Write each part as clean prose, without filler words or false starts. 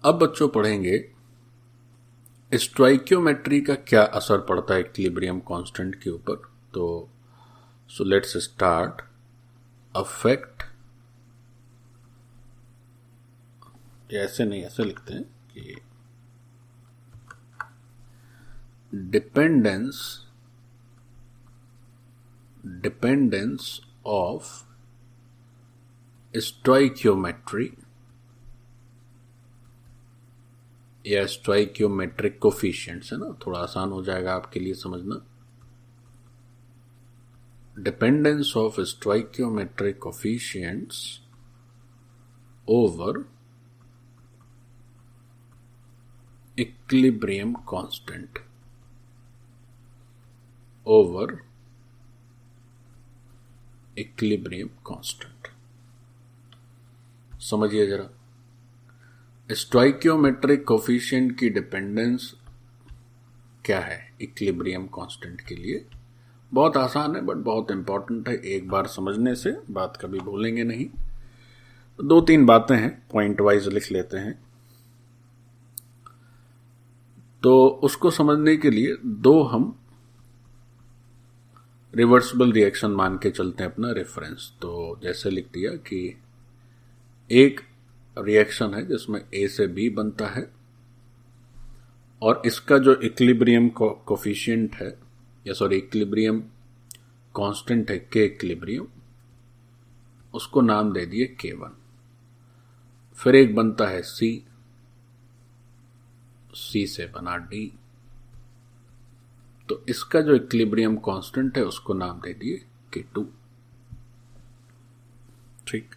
अब बच्चों पढ़ेंगे स्टोइकियोमेट्री का क्या असर पड़ता है इक्विलिब्रियम कांस्टेंट के ऊपर। तो सो लेट्स स्टार्ट। अफेक्ट, ऐसे नहीं, ऐसे लिखते हैं कि डिपेंडेंस ऑफ स्टोइकियोमेट्री या स्टोइकियोमेट्रिक कोफिशिएंट्स है ना, थोड़ा आसान हो जाएगा आपके लिए समझना। Dependence of stoichiometric coefficients over equilibrium constant, over equilibrium constant. समझिए जरा, स्टोइकियोमेट्रिक कोफिशिएंट की डिपेंडेंस क्या है इक्विलिब्रियम कांस्टेंट के लिए। बहुत आसान है बट बहुत इंपॉर्टेंट है, एक बार समझने से बात कभी भूलेंगे नहीं। दो तीन बातें हैं, पॉइंट वाइज लिख लेते हैं। तो उसको समझने के लिए दो हम रिवर्सिबल रिएक्शन मान के चलते हैं अपना रेफरेंस। तो जैसे लिख दिया कि एक रिएक्शन है जिसमें ए से बी बनता है और इसका जो इक्विलिब्रियम कोफिशिएंट है या सॉरी इक्विलिब्रियम कांस्टेंट है के इक्विलिब्रियम, उसको नाम दे दिए K1। फिर एक बनता है C, C से बना D, तो इसका जो इक्विलिब्रियम कांस्टेंट है उसको नाम दे दिए K2। ठीक,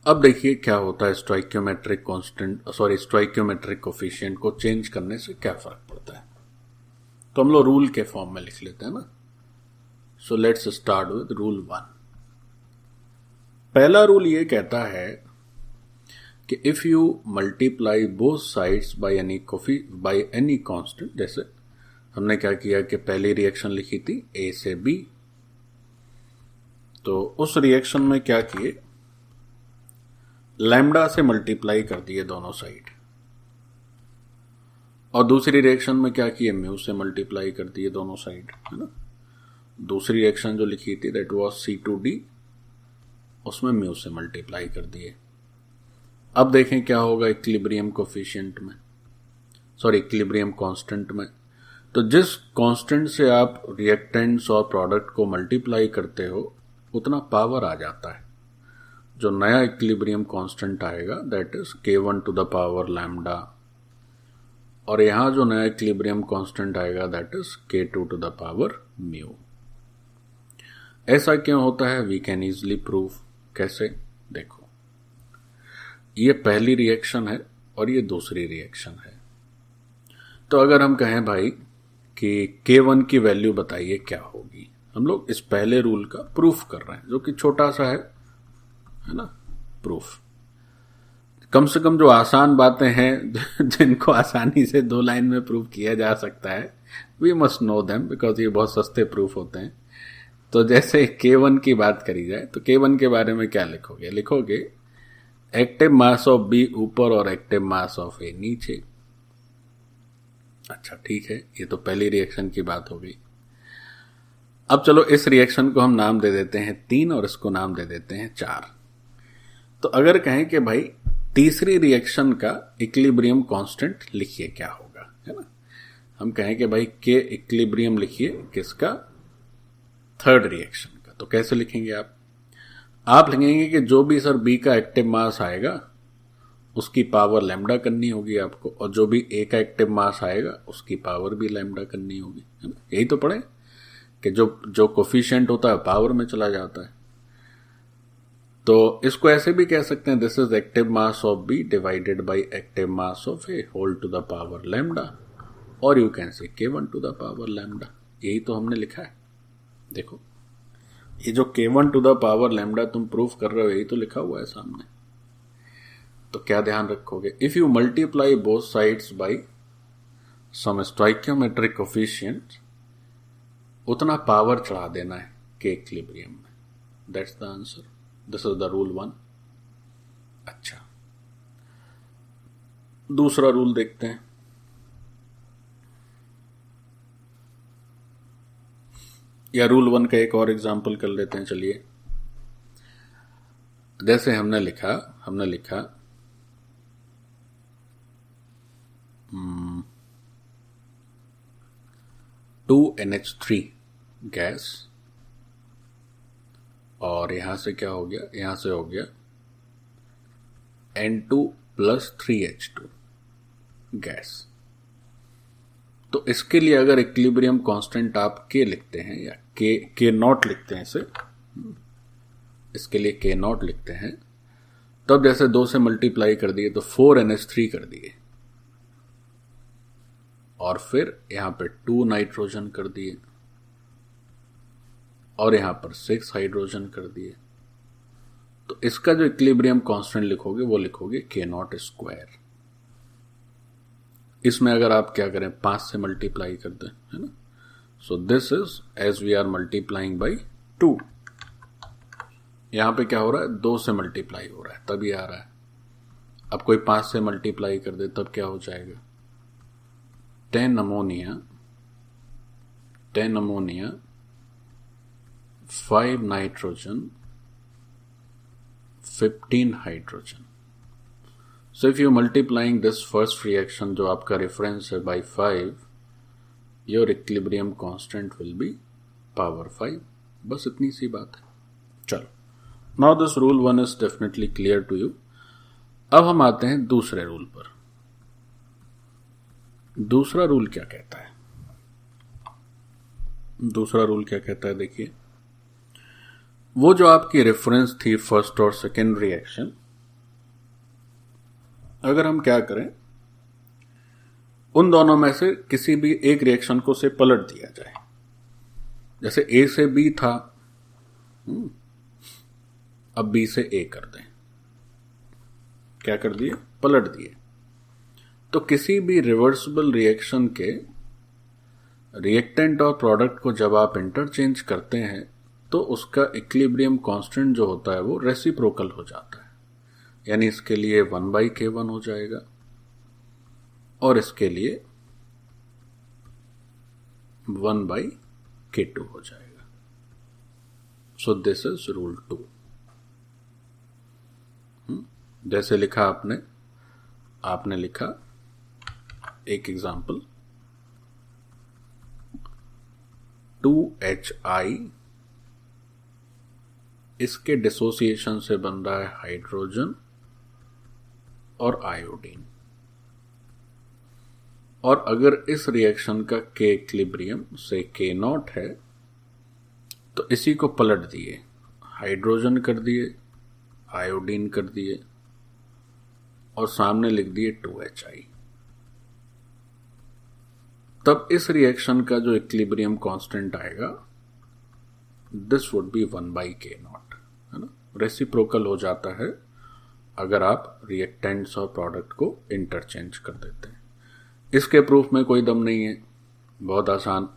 अब देखिए क्या होता है स्टोइकियोमेट्रिक कांस्टेंट स्टोइकियोमेट्रिक कोफिशिएंट को चेंज करने से क्या फर्क पड़ता है। तो हम लोग रूल के फॉर्म में लिख लेते हैं ना। So let's start with rule 1। पहला रूल ये कहता है कि if you multiply both sides by any constant, जैसे हमने क्या किया कि पहली रिएक्शन लिखी थी ए से बी, तो उस रिएक्शन में क्या किए, लैम्डा से मल्टीप्लाई कर दिए दोनों साइड, और दूसरी रिएक्शन में क्या किए, म्यू से मल्टीप्लाई कर दिए दोनों साइड, है ना। दूसरी रिएक्शन जो लिखी थी दैट वाज C2D, उसमें म्यू से मल्टीप्लाई कर दिए। अब देखें क्या होगा इक्विलिब्रियम कोफिशिएंट में, इक्विलिब्रियम कांस्टेंट में। तो जिस कांस्टेंट से आप रिएक्टेंट्स और प्रोडक्ट को मल्टीप्लाई करते हो उतना पावर आ जाता है। जो नया इक्विलिब्रियम कांस्टेंट आएगा that is K1 to the power lambda, और यहां जो नया इक्विलिब्रियम कांस्टेंट आएगा that is K2 to the power mu. ऐसा क्यों होता है, वी कैन इजिली प्रूव। कैसे, देखो, ये पहली रिएक्शन है और ये दूसरी रिएक्शन है। तो अगर हम कहें भाई कि K1 की वैल्यू बताइए क्या होगी, हम लोग इस पहले रूल का प्रूफ कर रहे हैं जो कि छोटा सा है ना प्रूफ। कम से कम जो आसान बातें हैं जिनको आसानी से 2 लाइन में प्रूव किया जा सकता है, we must know them because ये बहुत सस्ते प्रूफ होते हैं। तो जैसे K1 की बात करी जाए तो K1 के बारे में क्या लिखोगे, लिखोगे एक्टिव मास ऑफ B ऊपर और एक्टिव मास ऑफ A नीचे। अच्छा ठीक है, ये तो पहली रिएक्शन की बात हो गई। अब चलो इस रिएक्शन को हम नाम दे देते हैं 3 और इसको नाम दे देते हैं 4। तो अगर कहें कि भाई तीसरी रिएक्शन का इक्विलिब्रियम कांस्टेंट लिखिए क्या होगा, है ना। हम कहें कि भाई के इक्विलिब्रियम लिखिए किसका, थर्ड रिएक्शन का। तो कैसे लिखेंगे आप लिखेंगे कि जो भी सर बी का एक्टिव मास आएगा उसकी पावर लैम्डा करनी होगी आपको, और जो भी ए का एक्टिव मास आएगा उसकी पावर भी लैम्डा करनी होगी, है ना। यही तो पढ़े कि जो कोफिशिएंट होता है पावर में चला जाता है। तो इसको ऐसे भी कह सकते हैं, this is active mass of B divided by active mass of A whole to the power lambda, और you can say K1 to the power lambda. यही तो हमने लिखा है। देखो ये जो K1 to the power lambda तुम प्रूफ कर रहे हो यही तो लिखा हुआ है सामने। तो क्या ध्यान रखोगे, if you multiply both sides by some stoichiometric coefficient, उतना पावर चढ़ा देना है के इक्विलिब्रियम में। That's the answer, this is the rule 1। अच्छा, दूसरा रूल देखते हैं। या रूल 1 का एक और एग्जांपल कर लेते हैं। चलिए, जैसे हमने लिखा 2NH3 गैस, और यहां से क्या हो गया, यहां से हो गया N2 + 3H2 गैस। तो इसके लिए अगर इक्विलिब्रियम कांस्टेंट आप K लिखते हैं या K नॉट लिखते हैं, इसके लिए K नॉट लिखते हैं, तब जैसे 2 से मल्टीप्लाई कर दिए तो 4NH3 कर दिए, और फिर यहां पे 2 नाइट्रोजन कर दिए, और यहां पर 6 हाइड्रोजन कर दिए। तो इसका जो इक्विलिब्रियम कांस्टेंट लिखोगे वो लिखोगे K02। इसमें अगर आप क्या करें, 5 से मल्टीप्लाई कर दें, है ना। So this is as we are multiplying by 2। यहां पे क्या हो रहा है, 2 से मल्टीप्लाई हो रहा है तब ये आ रहा है। अब कोई 5 से मल्टीप्लाई कर दे तब क्या हो जाएगा, 10 ammonia 5 nitrogen 15 hydrogen. So if you multiplying this first reaction जो आपका रेफरेंस है by 5, your equilibrium constant will be power 5। बस इतनी सी बात है। चलो, now this rule 1 is definitely clear to you। अब हम आते हैं दूसरे रूल पर। दूसरा रूल क्या कहता है, देखिए, वो जो आपकी रेफरेंस थी फर्स्ट और सेकेंड रिएक्शन, अगर हम क्या करें, उन दोनों में से किसी भी एक रिएक्शन को से पलट दिया जाए। जैसे A से B था, अब B से A कर दें। क्या कर दिए, पलट दिए। तो किसी भी रिवर्सिबल रिएक्शन के रिएक्टेंट और प्रोडक्ट को जब आप इंटरचेंज करते हैं तो उसका इक्विलिब्रियम कांस्टेंट जो होता है वो रेसिप्रोकल हो जाता है। यानी इसके लिए 1/K1 हो जाएगा और इसके लिए 1/K2 हो जाएगा। सो दिस इज रूल 2। जैसे लिखा आपने लिखा एक एग्जांपल, 2HI, इसके डिसोसिएशन से बन रहा है हाइड्रोजन और आयोडीन। और अगर इस रिएक्शन का K इक्विलिब्रियम से K0 है तो इसी को पलट दिए, हाइड्रोजन कर दिए, आयोडीन कर दिए और सामने लिख दिए 2HI। तब इस रिएक्शन का जो इक्विलिब्रियम कांस्टेंट आएगा, दिस वुड बी 1/K0, है ना। रेसिप्रोकल हो जाता है अगर आप रिएक्टेंट्स और प्रोडक्ट को इंटरचेंज कर देते हैं। इसके प्रूफ में कोई दम नहीं है, बहुत आसान।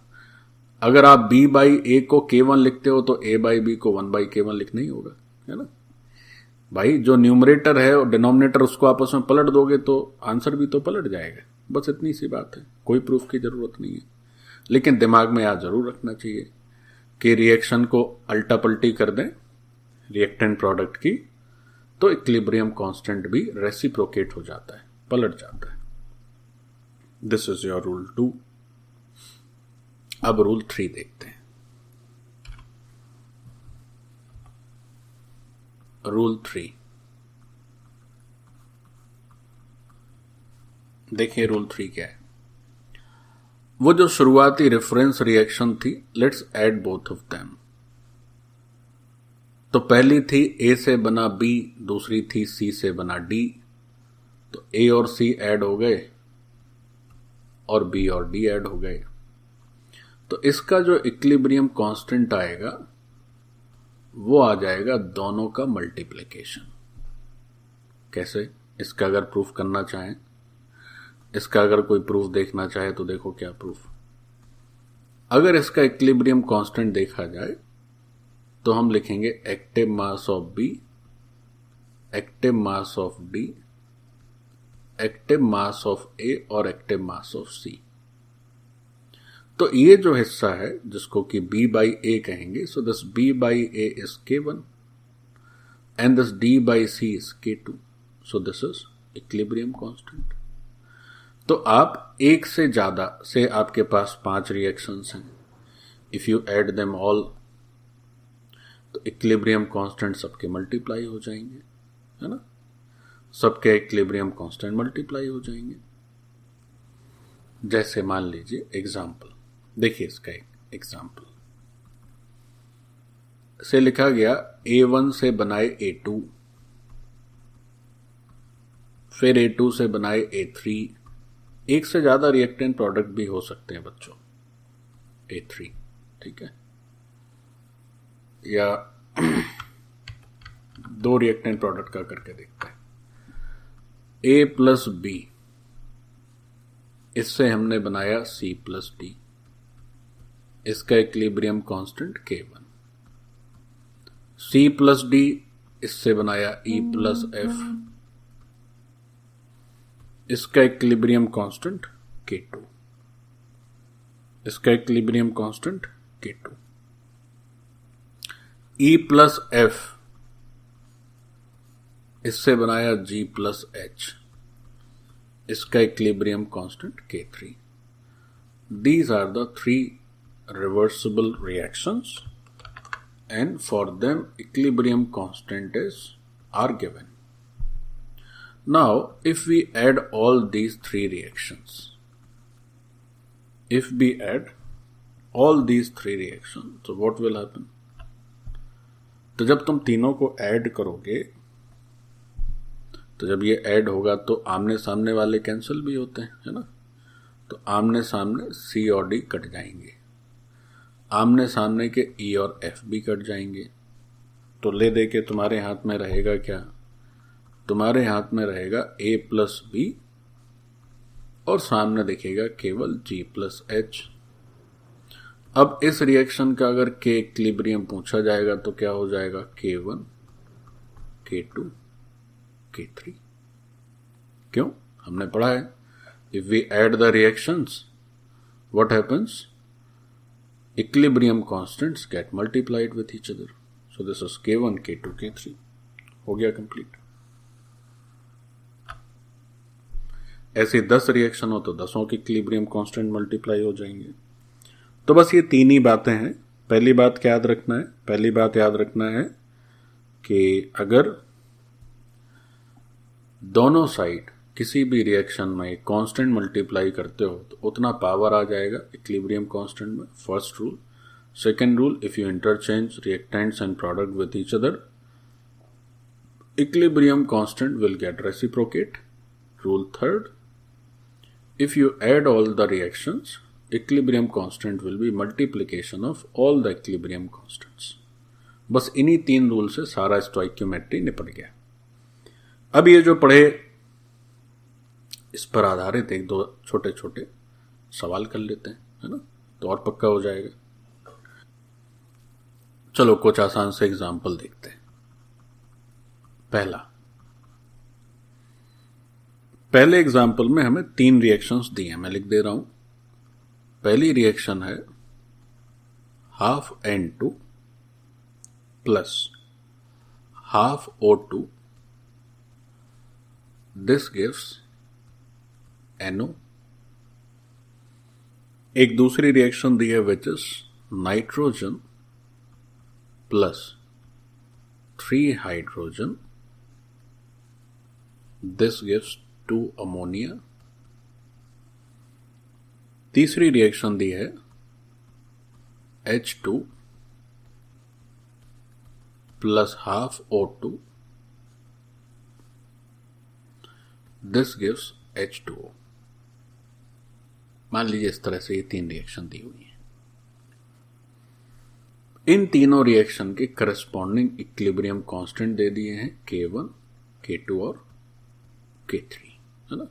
अगर आप B/A को K1 लिखते हो तो A/B को 1/K1 लिखना ही होगा, है ना भाई। जो न्यूमरेटर है और डिनोमिनेटर उसको आपस में पलट दोगे तो आंसर भी तो पलट जाएगा। बस इतनी सी बात है, कोई प्रूफ की जरूरत नहीं है। लेकिन दिमाग में याद जरूर रखना चाहिए कि रिएक्शन को अल्टा पल्टी कर दें रिएक्टेंट प्रोडक्ट की तो इक्विलिब्रियम कांस्टेंट भी रेसिप्रोकेट हो जाता है, पलट जाता है। This is your rule 2। अब रूल 3 देखते हैं। रूल 3 देखिए, रूल 3 क्या है। वो जो शुरुआती रेफरेंस रिएक्शन थी, let's add both of them. तो पहली थी A से बना B, दूसरी थी C से बना D। तो A और C ऐड हो गए और B और D ऐड हो गए। तो इसका जो इक्विलिब्रियम कांस्टेंट आएगा वो आ जाएगा दोनों का मल्टीप्लिकेशन। कैसे, इसका अगर प्रूफ करना चाहें, इसका अगर कोई प्रूफ देखना चाहे तो देखो क्या प्रूफ। अगर इसका इक्विलिब्रियम कांस्टेंट देखा जाए तो हम लिखेंगे active mass of B, active mass of D, active mass of A और एक्टिव मास ऑफ सी। तो ये जो हिस्सा है जिसको कि B by A कहेंगे, so this B by A is K1 and this D by C is K2, so this is equilibrium constant। तो आप एक से ज्यादा से आपके पास 5 रिएक्शंस हैं, if you add them all तो इक्विलिब्रियम कांस्टेंट सबके मल्टीप्लाई हो जाएंगे, है ना, सबके इक्विलिब्रियम कांस्टेंट मल्टीप्लाई हो जाएंगे। जैसे मान लीजिए एग्जाम्पल, देखिए इसका एक एग्जाम्पल से लिखा गया A1 से बनाए A2, फिर A2 से बनाए A3, एक से ज्यादा रिएक्टेंट प्रोडक्ट भी हो सकते हैं बच्चों, A3, ठीक है, या 2 रिएक्टेंट प्रोडक्ट का करके देखते हैं। A प्लस B, इससे हमने बनाया C प्लस D, इसका equilibrium constant K1। C plus D, इससे बनाया E प्लस F, इसका इक्विलिब्रियम कांस्टेंट K2, इसका equilibrium constant K2। E plus F, इससे बनाया G प्लस H, इसका equilibrium constant K3। These are the 3 reversible reactions and for them equilibrium constant are given. Now if we add all these 3 reactions, if we add all these 3 reactions, so what will happen? तो जब तुम तीनों को add करोगे, तो जब ये add होगा तो आमने सामने वाले कैंसिल भी होते हैं, है ना, तो आमने सामने C और D कट जाएंगे, आमने सामने के E और F भी कट जाएंगे। तो ले दे के तुम्हारे हाथ में रहेगा क्या? तुम्हारे हाथ में रहेगा A प्लस B और सामने दिखेगा केवल G प्लस H। अब इस रिएक्शन का अगर K इक्विलिब्रियम पूछा जाएगा तो क्या हो जाएगा? K1, K2, K3। क्यों? हमने पढ़ा है, if we add the reactions what happens? Equilibrium constants get multiplied with each other. So this is K1, K2, K3। हो गया कंप्लीट। ऐसे 10 रिएक्शन हो तो 10 के इक्विलिब्रियम कांस्टेंट मल्टीप्लाई हो जाएंगे। तो बस ये 3 ही बातें हैं। पहली बात क्या याद रखना है? पहली बात याद रखना है कि अगर दोनों साइड किसी भी रिएक्शन में कांस्टेंट मल्टीप्लाई करते हो तो उतना पावर आ जाएगा इक्विलिब्रियम कांस्टेंट में। First rule. Second rule, if you interchange reactants and product with each other, equilibrium constant will get reciprocate. Rule third, if you add all the reactions, equilibrium constant will be multiplication of all the equilibrium constants। बस इन्हीं 3 rule से सारा stoichiometry निपट गया। अब ये जो पढ़े इस पर आधारित 1-2 छोटे छोटे सवाल कर लेते हैं, है ना, तो और पक्का हो जाएगा। चलो कुछ आसान से एग्जाम्पल देखते हैं। पहले एग्जाम्पल में हमें 3 रिएक्शंस दिए हैं, मैं लिख दे रहा हूं। पहली रिएक्शन है half N2 plus half O2, this gives NO। एक दूसरी रिएक्शन दी है which is nitrogen plus 3 hydrogen, this gives 2 ammonia. तीसरी रिएक्शन दी है H2 plus half O2, this gives H2O। मान लीजिए इस तरह से ये 3 रिएक्शन दी हुई है। इन तीनों रिएक्शन के करस्पॉन्डिंग इक्विलिब्रियम कांस्टेंट दे दिए हैं K1, K2 और K3, है ना।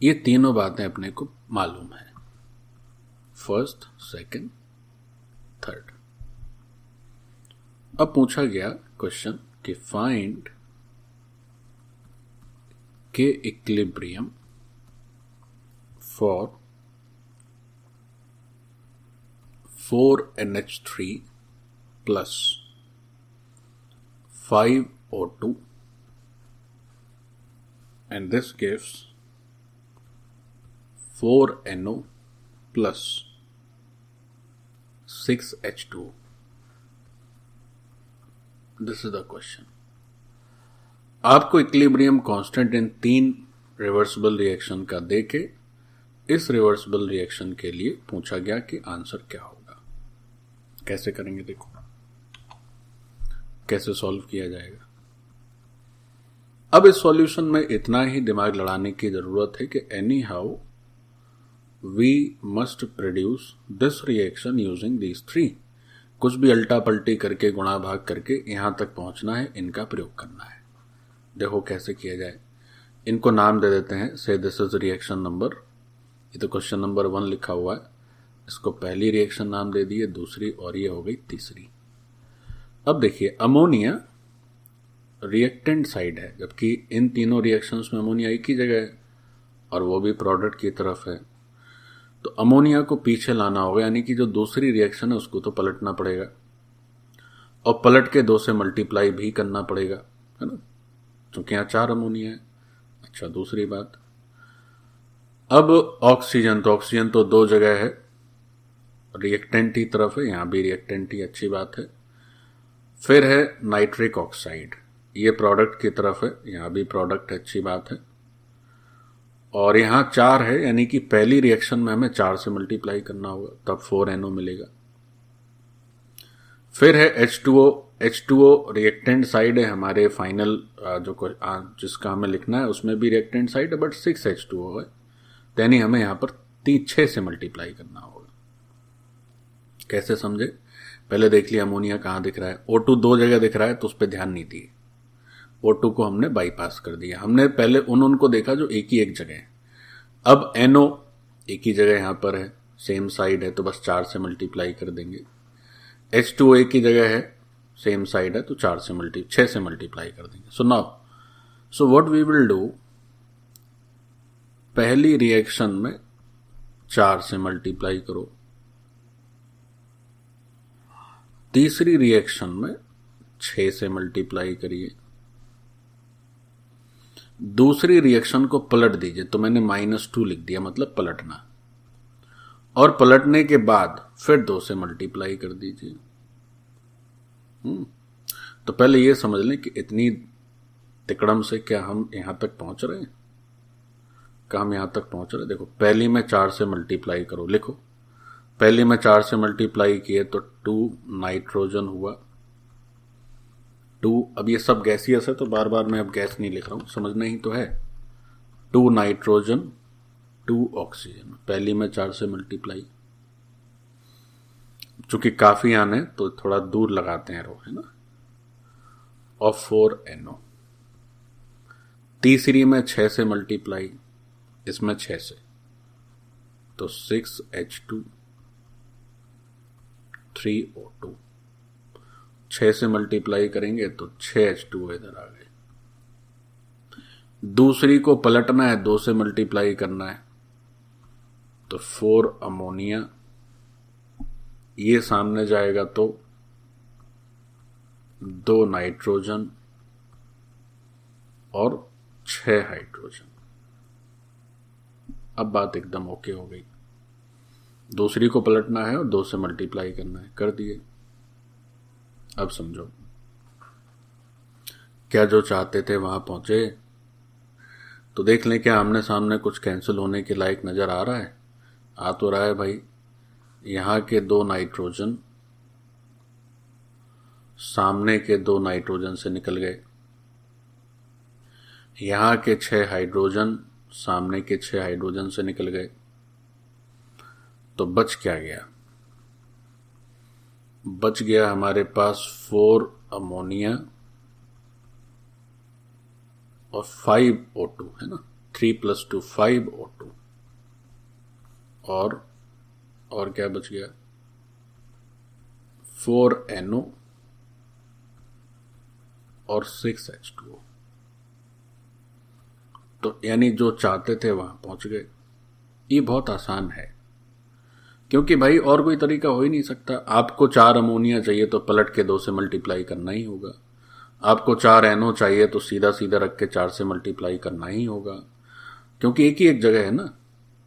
ये तीनों बातें अपने को मालूम है, फर्स्ट, सेकंड, थर्ड। अब पूछा गया क्वेश्चन कि फाइंड के equilibrium for 4NH3 plus 5O2 and this gives 4NO plus 6H2. This is the question. आपको equilibrium constant in 3 reversible reaction का देके इस रिवर्सिबल रिएक्शन के लिए पूछा गया कि आंसर क्या होगा। कैसे करेंगे देखो, कैसे सॉल्व किया जाएगा। अब इस सॉल्यूशन में इतना ही दिमाग लड़ाने की जरूरत है कि anyhow we must produce this reaction using these 3। कुछ भी अल्टा पल्टी करके गुणा भाग करके यहां तक पहुंचना है, इनका प्रयोग करना है। देखो कैसे किया जाए। इनको नाम दे देते हैं, से दिस इज रिएक्शन नंबर, ये तो क्वेश्चन नंबर 1 लिखा हुआ है, इसको पहली रिएक्शन नाम दे दिए, दूसरी, और ये हो गई तीसरी। अब देखिए अमोनिया रिएक्टेंट साइड है, जबकि इन तीनों रिएक्शंस में अमोनिया एक ही जगह है और वो भी प्रोडक्ट की तरफ है। तो अमोनिया को पीछे लाना होगा, यानी कि जो दूसरी रिएक्शन है उसको तो पलटना पड़ेगा और पलट के 2 से मल्टीप्लाई भी करना पड़ेगा, है ना, क्योंकि यहाँ 4 अमोनिया है। अच्छा, दूसरी बात, अब ऑक्सीजन, तो ऑक्सीजन तो 2 जगह है, रिएक्टेंट ही तरफ है, यहां भी रिएक्टेंट ही, अच्छी बात है। फिर है नाइट्रिक ऑक्साइड, ये प्रोडक्ट की तरफ है, यहां भी प्रोडक्ट है, अच्छी बात है। और यहां 4 है, यानी कि पहली रिएक्शन में हमें 4 से मल्टीप्लाई करना होगा, तब 4NO मिलेगा। फिर है H2O, H2O रिएक्टेंट साइड है हमारे फाइनल जो जिसका हमें लिखना है उसमें भी रिएक्टेंट साइड है, बट 6H2O है, यानी हमें यहां पर 6 से मल्टीप्लाई करना होगा। कैसे समझे, पहले देख लिया अमोनिया कहां दिख रहा है, O2 2 जगह दिख रहा है तो उस पर ध्यान नहीं दिए, O2 को हमने बाईपास कर दिया। हमने पहले उनको देखा जो एक ही एक जगह है। अब NO एक ही जगह यहां पर है, सेम साइड है, तो बस 4 से मल्टीप्लाई कर देंगे। H2O एक ही जगह है, सेम साइड है, तो 6 से मल्टीप्लाई कर देंगे। So now, so what we will do, पहली रिएक्शन में 4 से मल्टीप्लाई करो, तीसरी रिएक्शन में 6 से मल्टीप्लाई करिए, दूसरी रिएक्शन को पलट दीजिए, तो मैंने -2 लिख दिया, मतलब पलटना, और पलटने के बाद फिर 2 से मल्टीप्लाई कर दीजिए। तो पहले ये समझ लें कि इतनी तिकड़म से क्या हम यहां तक पहुंच रहे हैं, क्या हम यहां तक पहुंच रहे हैं। देखो पहली में 4 से मल्टीप्लाई करो, लिखो, पहली में 4 से मल्टीप्लाई किए तो 2 नाइट्रोजन हुआ, 2, अब ये सब गैसियस है तो बार बार मैं अब गैस नहीं लिख रहा हूं, समझना ही तो है। 2 नाइट्रोजन 2 ऑक्सीजन, पहली में 4 से मल्टीप्लाई, चूंकि काफी आने तो थोड़ा दूर लगाते हैं रो, है ना, और 4NO, तीसरी में 6 से मल्टीप्लाई, इसमें 6 से, तो 6H2 3O2, 6 से मल्टीप्लाई करेंगे तो 6H2 इधर आ गए। दूसरी को पलटना है, 2 से मल्टीप्लाई करना है, तो 4 अमोनिया, ये सामने जाएगा तो 2 नाइट्रोजन और 6 हाइड्रोजन। अब बात एकदम ओके हो गई, दूसरी को पलटना है और 2 से मल्टीप्लाई करना है, कर दिए। अब समझो, क्या जो चाहते थे वहां पहुंचे। तो देख लें क्या आमने सामने कुछ कैंसिल होने के लायक नजर आ रहा है, आ तो रहा है भाई। यहां के 2 नाइट्रोजन सामने के 2 नाइट्रोजन से निकल गए, यहां के 6 हाइड्रोजन सामने के 6 हाइड्रोजन से निकल गए, तो बच क्या गया, बच गया हमारे पास 4 अमोनिया और 5 O2, है ना, 3 + 2 5 O2, और क्या बच गया, 4 NO और 6 H2O। तो यानी जो चाहते थे वहां पहुंच गए। ये बहुत आसान है, क्योंकि भाई और कोई तरीका हो ही नहीं सकता। आपको 4 अमोनिया चाहिए तो पलट के 2 से मल्टीप्लाई करना ही होगा। आपको 4 NO चाहिए तो सीधा सीधा रख के 4 से मल्टीप्लाई करना ही होगा, क्योंकि एक ही एक जगह है ना,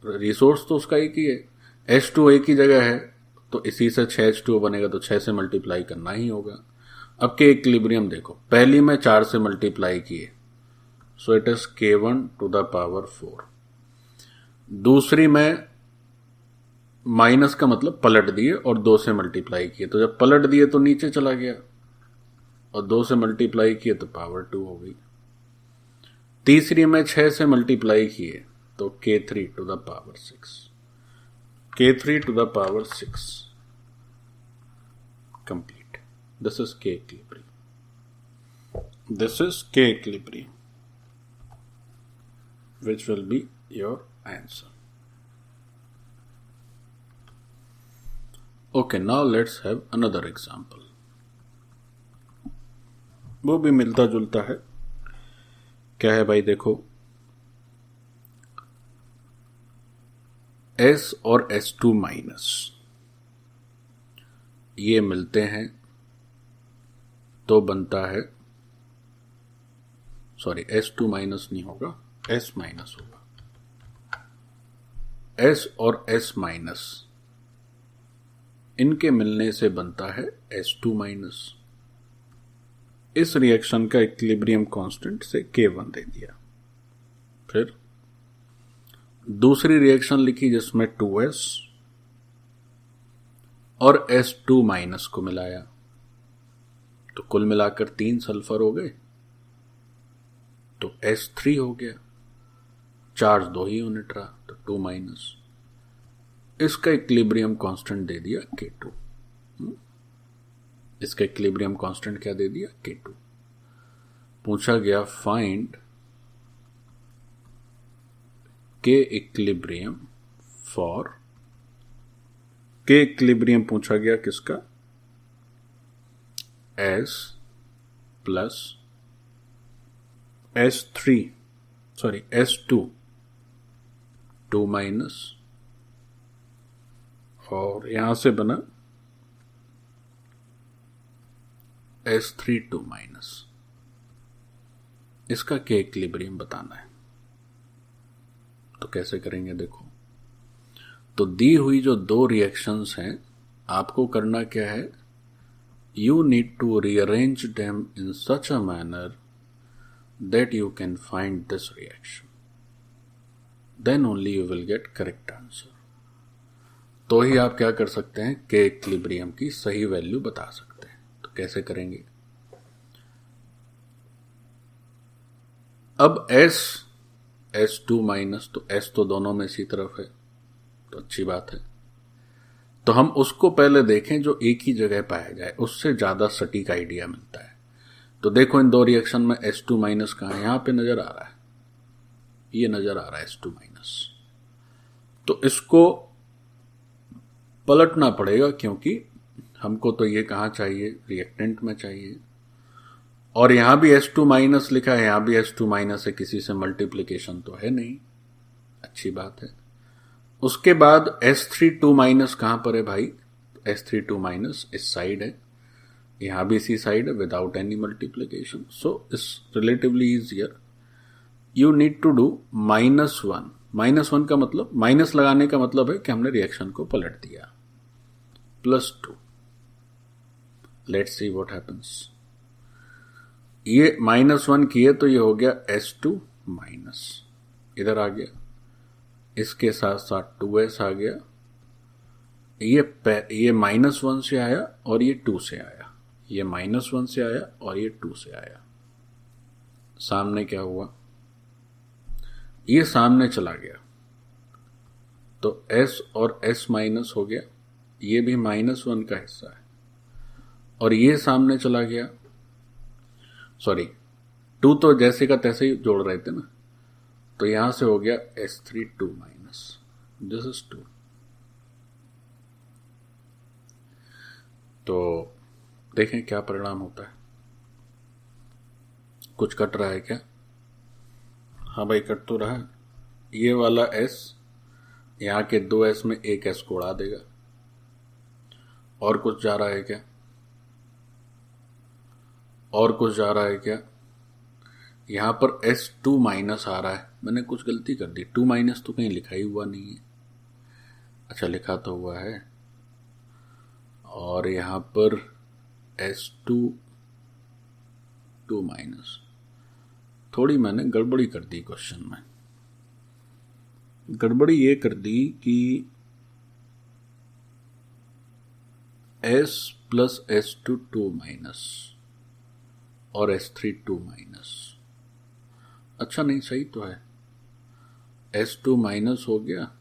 रिसोर्स तो उसका एक ही है। H2 एक ही जगह है, तो इसी से 6H2 बनेगा, तो 6 से मल्टीप्लाई करना ही होगा। अब के इक्विलिब्रियम देखो, पहली में 4 से मल्टीप्लाई किए, so it is K1 to the power 4। दूसरी में माइनस का मतलब पलट दिए और 2 से मल्टीप्लाई किए, तो जब पलट दिए तो नीचे चला गया, और 2 से मल्टीप्लाई किए तो पावर 2 हो गई। तीसरी में 6 से मल्टीप्लाई किए तो K3 to the power 6, K3 to the power 6 complete. This is K equilibrium, this is K equilibrium, which will be your answer. Okay, now let's have another example. वो भी मिलता जुलता है। क्या है भाई, देखो S और S2 माइनस ये मिलते हैं तो बनता है, सॉरी S2 माइनस नहीं होगा, S माइनस होगा। S और S माइनस इनके मिलने से बनता है S2 माइनस। इस रिएक्शन का इक्विलिब्रियम कांस्टेंट से K1 दे दिया। फिर दूसरी रिएक्शन लिखी जिसमें 2S और S2 माइनस को मिलाया, तो कुल मिलाकर 3 सल्फर हो गए, तो S3 हो गया। चार्ज 2 ही यूनिट रहा, तो 2 माइनस। इसका इक्विलिब्रियम कांस्टेंट दे दिया K2। इसका इक्विलिब्रियम कांस्टेंट क्या दे दिया, K2। पूछा गया find K equilibrium for, K equilibrium पूछा गया किसका, S plus S3 sorry S2 2 minus, और यहां से बना S3 2 माइनस। इसका K इक्विलिब्रियम बताना है, तो कैसे करेंगे देखो। तो दी हुई जो 2 रिएक्शंस हैं, आपको करना क्या है, you need to rearrange them in such a manner that you can find this reaction, then only you will get correct answer. तो ही आप क्या कर सकते हैं, K इक्विलिब्रियम की सही वैल्यू बता सकते हैं। तो कैसे करेंगे, अब S2 माइनस, तो S तो दोनों में इसी तरफ है, तो अच्छी बात है। तो हम उसको पहले देखें जो एक ही जगह पाया जाए, उससे ज्यादा सटीक आइडिया मिलता है। तो देखो इन 2 रिएक्शन में S2 माइनस कहां है, यहां पे नजर आ रहा है, ये नजर आ रहा है S2 माइनस। तो इसको पलटना पड़ेगा, क्योंकि हमको तो ये कहां चाहिए, रिएक्टेंट में चाहिए। और यहां भी S2 माइनस लिखा है, यहां भी S2 माइनस है, किसी से मल्टीप्लिकेशन तो है नहीं, अच्छी बात है। उसके बाद S3 2 माइनस कहां पर है भाई, S3 2 माइनस इस साइड है, यहां भी इसी साइड है, without any multiplication. So it's relatively easier. You need to do -1। -1 का मतलब, माइनस लगाने का मतलब है कि हमने रिएक्शन को पलट दिया, +2। Let's see what happens. ये -1 किए तो ये हो गया S2 माइनस, इधर आ गया, इसके साथ साथ 2S आ गया। ये -1 से आया और ये 2 से आया, ये -1 से आया और ये 2 से आया। सामने क्या हुआ, ये सामने चला गया, तो S और S माइनस हो गया, ये भी -1 का हिस्सा है, और ये सामने चला गया, सॉरी 2 तो जैसे का तैसे ही जोड़ रहे थे ना, तो यहां से हो गया S3 2 माइनस, दिस इज 2। तो देखें क्या परिणाम होता है, कुछ कट रहा है क्या, हाँ भाई कट तो रहा है। ये वाला S यहाँ के 2S में एक S को उड़ा देगा। और कुछ जा रहा है क्या? और कुछ जा रहा है क्या? यहाँ पर S2 माइनस आ रहा है। मैंने कुछ गलती कर दी, 2 माइनस तो कहीं लिखा ही हुआ नहीं है। अच्छा लिखा तो हुआ है। और यहाँ पर S2 2 माइनस, थोड़ी मैंने गड़बड़ी कर दी क्वेश्चन में। गड़बड़ी ये कर दी कि S प्लस S2 2 माइनस और S3 2 माइनस। अच्छा नहीं, सही तो है। S2 माइनस हो गया,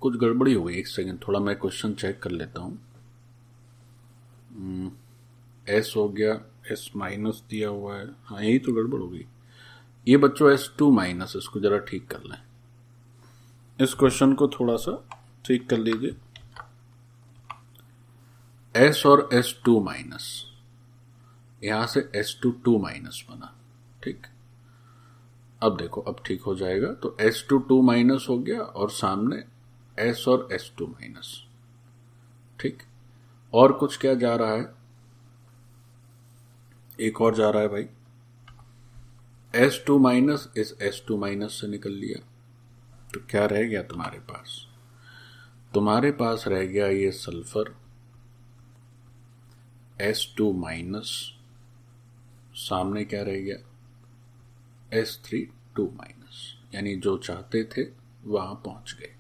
कुछ गड़बड़ी हो गई। एक सेकंड, थोड़ा मैं क्वेश्चन चेक कर लेता हूँ। S हो गया, S माइनस दिया हुआ है। हाँ यही तो गड़बड़ हो गई। ये बच्चों S2 माइनस, इसको जरा ठीक कर लें। इस क्वेश्चन को थोड़ा सा ठीक कर लीजिए। S और S2 माइनस, यहां से S2 2 माइनस बना। ठीक, अब देखो अब ठीक हो जाएगा। तो S2 2 माइनस हो गया और सामने S और S2 माइनस। ठीक, और कुछ क्या जा रहा है? एक और जा रहा है भाई, S2 माइनस इस S2 माइनस से निकल लिया। तो क्या रह गया तुम्हारे पास? तुम्हारे पास रह गया ये सल्फर S2 माइनस, सामने क्या रह गया? S3 2 minus. यानी जो चाहते थे वहां पहुंच गए।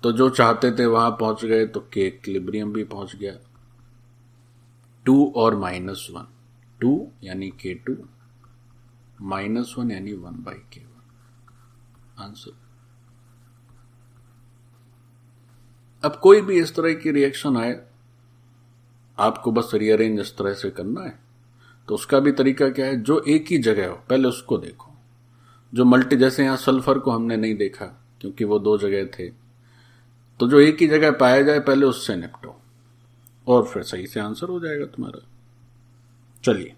तो जो चाहते थे वहां पहुंच गए, तो के इक्विलिब्रियम भी पहुंच गया। 2 और -1, 2 यानी K2, -1 यानी 1/K1। आंसर। अब कोई भी इस तरह की रिएक्शन आए, आपको बस रीअरेंज इस तरह से करना है। तो उसका भी तरीका क्या है? जो एक ही जगह हो पहले उसको देखो। जो मल्टी, जैसे यहां सल्फर को हमने नहीं देखा क्योंकि वो 2 जगह थे, तो जो एक ही जगह पाया जाए पहले उससे निपटो और फिर सही से आंसर हो जाएगा तुम्हारा। चलिए